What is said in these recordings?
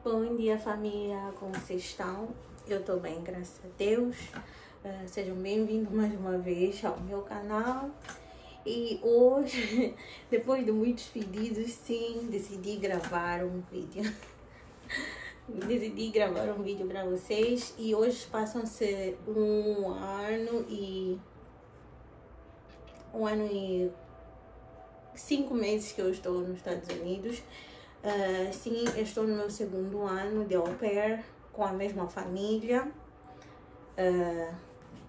Bom dia, família, como vocês estão? Eu estou bem, graças a Deus. Sejam bem-vindos mais uma vez ao meu canal. E hoje, depois de muitos pedidos, sim, decidi gravar um vídeo. Decidi gravar um vídeo para vocês. E hoje passam-se um ano e 5 meses que eu estou nos Estados Unidos. Sim, eu estou no meu segundo ano de au pair, com a mesma família,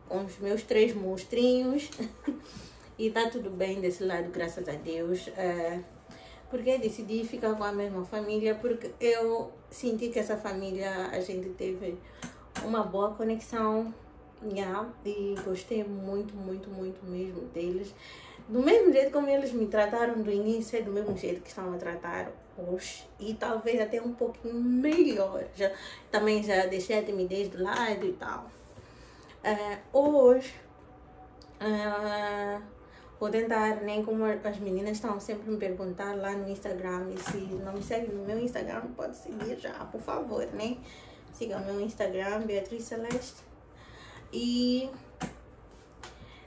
com os meus 3 monstrinhos. E tá tudo bem desse lado, graças a Deus. Porque decidi ficar com a mesma família, porque eu senti que essa família, a gente teve uma boa conexão, e gostei muito mesmo deles. Do mesmo jeito como eles me trataram do início, é do mesmo jeito que estão a tratar hoje. E talvez até um pouquinho melhor. Também já deixei a timidez do lado e tal. Hoje, vou tentar, nem como as meninas estão sempre me perguntar lá no Instagram. E se não me segue no meu Instagram, pode seguir já, por favor, né? Siga o meu Instagram, Beatriz Celeste. E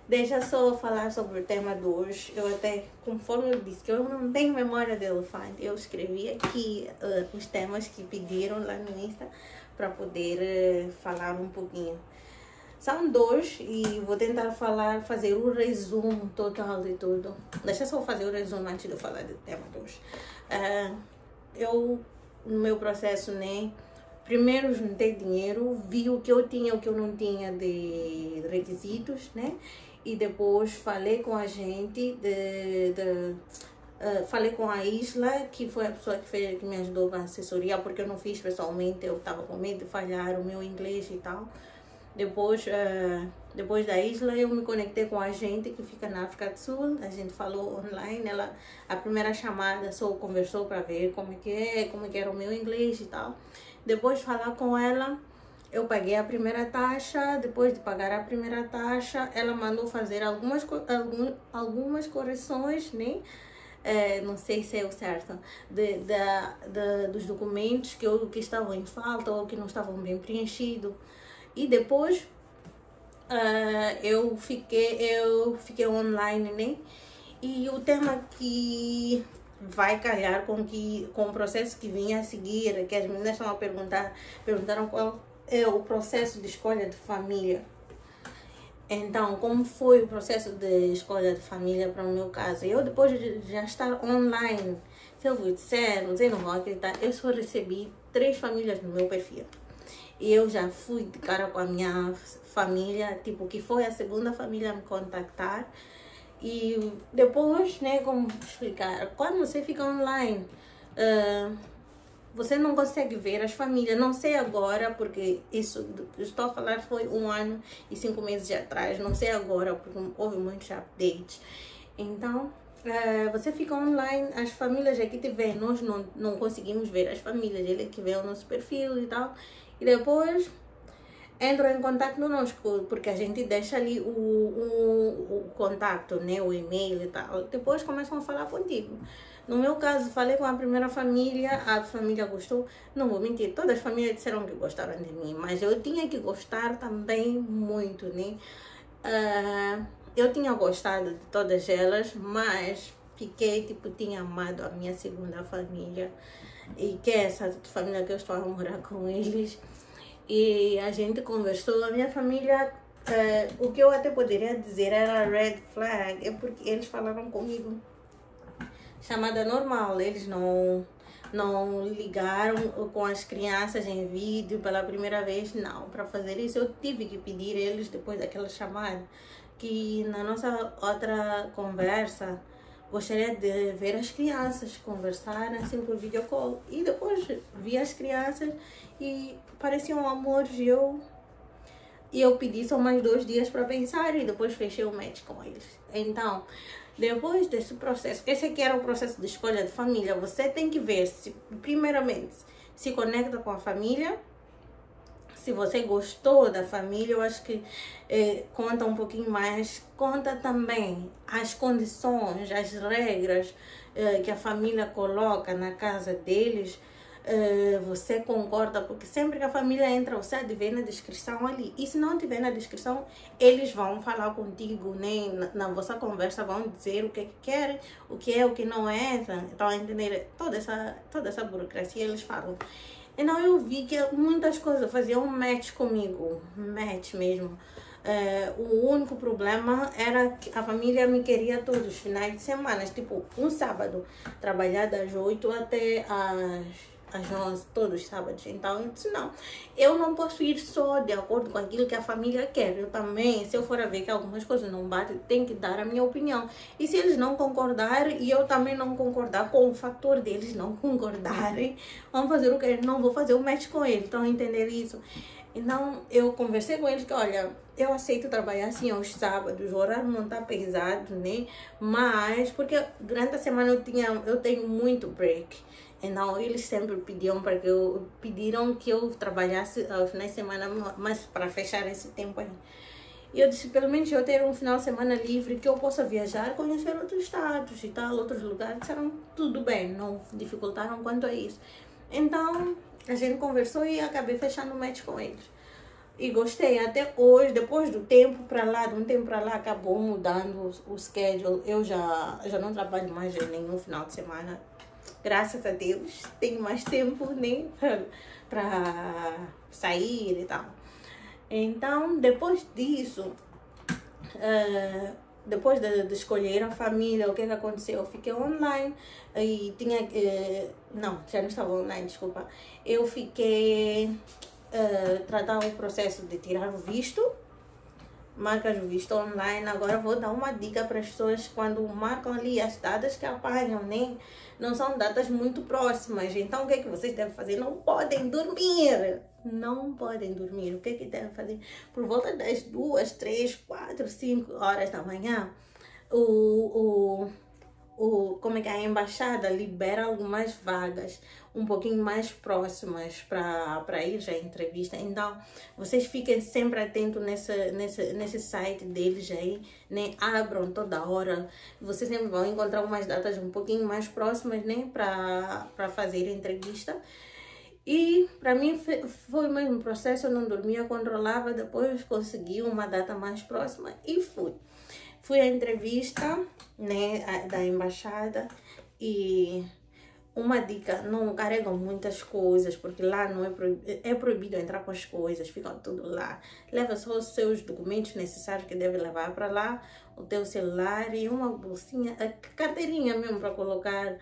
deixa só falar sobre o tema de hoje. Eu até, conforme eu disse que eu não tenho memória de elefante, eu escrevi aqui os temas que pediram lá no Insta para poder falar um pouquinho. São 2 e vou tentar fazer o resumo total de tudo. Deixa só fazer o resumo antes de eu falar do tema de hoje. Eu, no meu processo, né? Primeiro juntei dinheiro, vi o que eu tinha, o que eu não tinha de requisitos, né? E depois falei com a gente, falei com a Isla, que foi a pessoa que me ajudou com a assessoria, porque eu não fiz pessoalmente, eu estava com medo de falhar o meu inglês e tal. Depois da Isla, eu me conectei com a gente que fica na África do Sul. A gente falou online. A primeira chamada só conversou para ver como que era o meu inglês e tal. Depois de falar com ela, eu paguei a primeira taxa. Depois de pagar a primeira taxa, ela mandou fazer algumas correções, né? Não sei se é o certo, dos documentos que estavam em falta ou que não estavam bem preenchidos. E depois eu fiquei online, né? E o tema que vai calhar com o processo que vinha a seguir, que as meninas estão a perguntaram qual é o processo de escolha de família. Então, como foi o processo de escolha de família para o meu caso? Eu, depois de já estar online, se eu vos disser, vocês não vão acreditar, eu só recebi 3 famílias no meu perfil. E eu já fui de cara com a minha família, tipo, que foi a segunda família a me contactar. E depois, né, como explicar, quando você fica online, você não consegue ver as famílias. Não sei agora, porque isso, estou a falar, foi 1 ano e 5 meses atrás. Não sei agora, porque houve muitos updates. Então, você fica online, as famílias aqui te vêem, nós não conseguimos ver as famílias, ele que vê o nosso perfil e tal. E depois entram em contato conosco, porque a gente deixa ali o contato, né, o e-mail e tal. Depois começam a falar contigo. No meu caso, falei com a primeira família, a família gostou. Não vou mentir, todas as famílias disseram que gostaram de mim, mas eu tinha que gostar também muito, né? Eu tinha gostado de todas elas, mas fiquei, tipo, tinha amado a minha segunda família, e que é essa família que eu estou a morar com eles. E a gente conversou, a minha família, o que eu até poderia dizer era red flag, é porque eles falaram comigo chamada normal, eles não ligaram com as crianças em vídeo pela primeira vez, não. Para fazer isso eu tive que pedir eles depois daquela chamada, que na nossa outra conversa gostaria de ver as crianças conversar assim por video call. E depois vi as crianças e pareciam amores, e eu pedi só mais 2 dias para pensar e depois fechei o match com eles. Então, depois desse processo, esse aqui era o processo de escolha de família. Você tem que ver, primeiramente, se conecta com a família. Se você gostou da família, eu acho que conta um pouquinho mais. Conta também as condições, as regras que a família coloca na casa deles. você concorda, porque sempre que a família entra, você há de ver na descrição ali. E se não tiver na descrição, eles vão falar contigo, né? Na vossa conversa vão dizer o que querem, o que é, o que não é. Então, a entender toda essa burocracia, eles falam. Então, eu vi que muitas coisas faziam match comigo, match mesmo. O único problema era que a família me queria todos os finais de semana, tipo um sábado, trabalhar das 8 até às 11, todos os sábados. Então eu disse, não, eu não posso ir só de acordo com aquilo que a família quer. Eu também, se eu for a ver que algumas coisas não batem, tenho que dar a minha opinião. E se eles não concordarem e eu também não concordar com o fator deles não concordarem, vamos fazer o que? Não vou fazer o match com eles. Então, entender isso. Então, eu conversei com eles que, olha, eu aceito trabalhar assim aos sábados, o horário não tá pesado, né? Mas, porque durante a semana eu tenho muito break. Então, eles sempre pediram que eu trabalhasse aos finais de semana, mas para fechar esse tempo aí. E eu disse, pelo menos eu ter um final de semana livre, que eu possa viajar, conhecer outros estados e tal, outros lugares. Disseram, tudo bem, não dificultaram quanto a isso. Então, a gente conversou e acabei fechando o match com eles. E gostei, até hoje, depois do tempo para lá, de um tempo para lá, acabou mudando o schedule. Eu já não trabalho mais em nenhum final de semana. Graças a Deus, tenho mais tempo, né, para sair e tal. Então, depois disso, depois de escolher a família, o que aconteceu? Eu fiquei online e tinha... não, já não estava online, desculpa. Eu fiquei tratando o processo de tirar o visto. Marcas o visto online. Agora vou dar uma dica para as pessoas quando marcam ali as datas que apanham, né? Não são datas muito próximas. Então, o que é que vocês devem fazer? Não podem dormir. Não podem dormir. O que é que devem fazer? Por volta das 2, 3, 4, 5 horas da manhã, como é que a embaixada libera algumas vagas um pouquinho mais próximas para ir à entrevista. Então, vocês fiquem sempre atentos nesse site deles aí, né? Abram toda hora. Vocês sempre vão encontrar umas datas um pouquinho mais próximas, né? Para fazer a entrevista. E para mim foi o mesmo processo, eu não dormia, controlava, depois consegui uma data mais próxima e fui. Fui à entrevista, né, da embaixada e uma dica, não carregam muitas coisas, porque lá não é proibido entrar com as coisas, ficam tudo lá. Leva só os seus documentos necessários que deve levar para lá, o teu celular e uma bolsinha, a carteirinha mesmo para colocar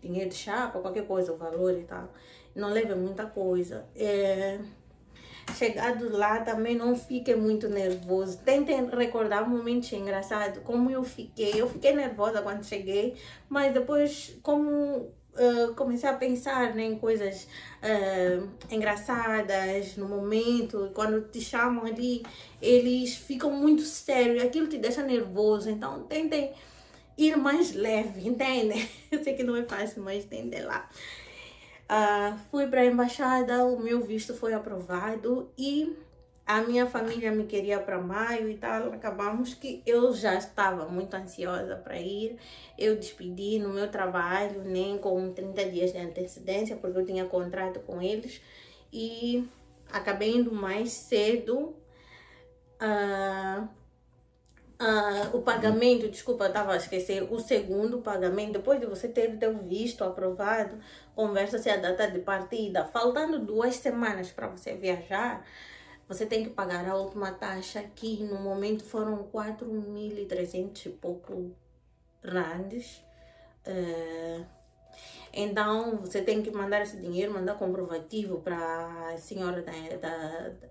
dinheiro de chapa, qualquer coisa, o valor e tal. Não leve muita coisa. Chegado lá também não fiquem muito nervoso. Tentem recordar um momento engraçado, como eu fiquei nervosa quando cheguei, mas depois como comecei a pensar, né, em coisas engraçadas no momento, quando te chamam ali, eles ficam muito sérios, aquilo te deixa nervoso, então tentem ir mais leve, entende? Eu sei que não é fácil, mas tentem lá. Fui para a embaixada, o meu visto foi aprovado e a minha família me queria para maio e tal. Acabamos que eu já estava muito ansiosa para ir. Eu despedi no meu trabalho, nem com 30 dias de antecedência, porque eu tinha contrato com eles e acabei indo mais cedo. O pagamento, desculpa, eu estava a esquecer, o segundo pagamento, depois de você ter o teu visto aprovado, conversa-se a data de partida, faltando 2 semanas para você viajar, você tem que pagar a última taxa, que no momento foram 4.300 e pouco randes. Então, você tem que mandar esse dinheiro, mandar comprovativo para a senhora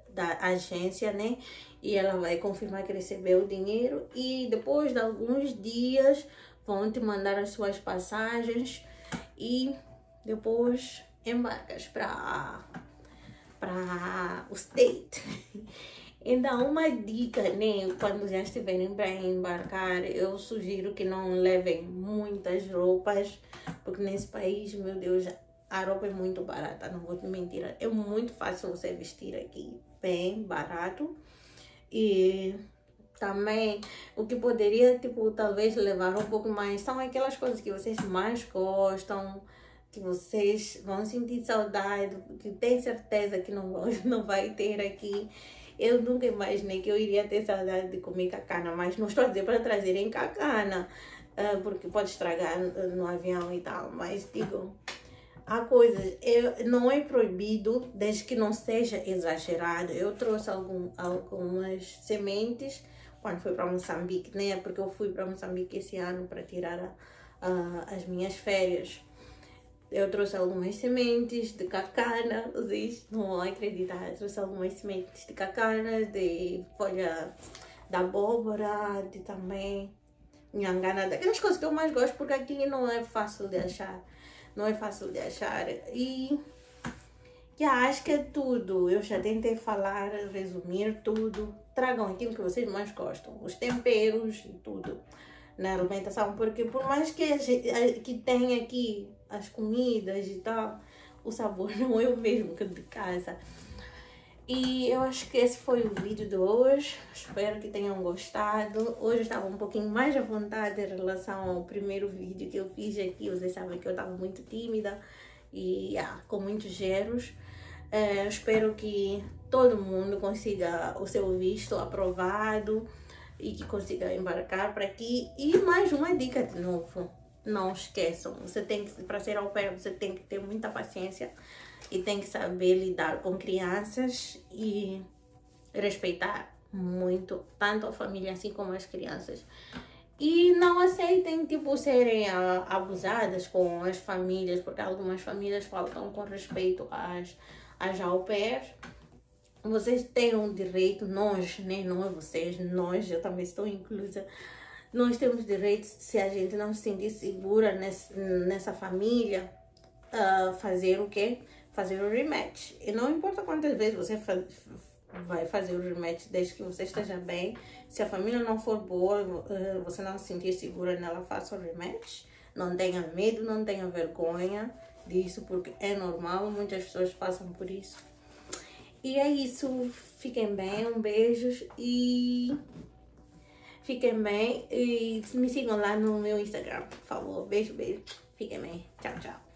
da agência, né? E ela vai confirmar que recebeu o dinheiro. E depois de alguns dias, vão te mandar as suas passagens. E depois embarcas para o state. Então, uma dica, né? Quando já estiverem para embarcar, eu sugiro que não levem muitas roupas, porque nesse país, meu Deus, a roupa é muito barata, não vou te mentir. É muito fácil você vestir aqui, bem barato. E também, o que poderia, tipo, talvez levar um pouco mais, são aquelas coisas que vocês mais gostam, que vocês vão sentir saudade, que tenho certeza que não vai ter aqui. Eu nunca imaginei que eu iria ter saudade de comer cacana, mas não estou a dizer para trazerem cacana, porque pode estragar no avião e tal, mas digo, há coisas, não é proibido, desde que não seja exagerado. Eu trouxe algumas sementes quando fui para Moçambique, né? Porque eu fui para Moçambique esse ano para tirar as minhas férias. Eu trouxe algumas sementes de cacana, vocês não vão acreditar. Eu trouxe algumas sementes de cacana, de folha da abóbora, de também nhangana, daquelas coisas que eu mais gosto, porque aqui não é fácil de achar. Não é fácil de achar. E acho que é tudo. Eu já tentei falar, resumir tudo. Tragam aquilo que vocês mais gostam, os temperos e tudo na alimentação, porque por mais que tenha aqui as comidas e tal, o sabor não é o mesmo que de casa. E eu acho que esse foi o vídeo de hoje. Espero que tenham gostado. Hoje eu estava um pouquinho mais à vontade em relação ao primeiro vídeo que eu fiz aqui. Vocês sabem que eu estava muito tímida e com muitos geros. Espero que todo mundo consiga o seu visto aprovado e que consiga embarcar para aqui. E mais uma dica de novo, não esqueçam, para ser au pair, você tem que ter muita paciência e tem que saber lidar com crianças e respeitar muito, tanto a família assim como as crianças. E não aceitem, tipo, serem abusadas com as famílias, porque algumas famílias faltam com respeito às au pairs. Vocês têm um direito, nós, né? Não é vocês, nós, eu também estou inclusa. Nós temos direito, se a gente não se sentir segura nessa família, fazer o quê? Fazer o rematch. E não importa quantas vezes você vai fazer o rematch, desde que você esteja bem. Se a família não for boa, você não se sentir segura nela, faça o rematch. Não tenha medo, não tenha vergonha disso, porque é normal, muitas pessoas passam por isso. E é isso, fiquem bem, um beijo e fiquem bem. E me sigam lá no meu Instagram, por favor. Beijo, beijo. Fiquem bem. Tchau, tchau.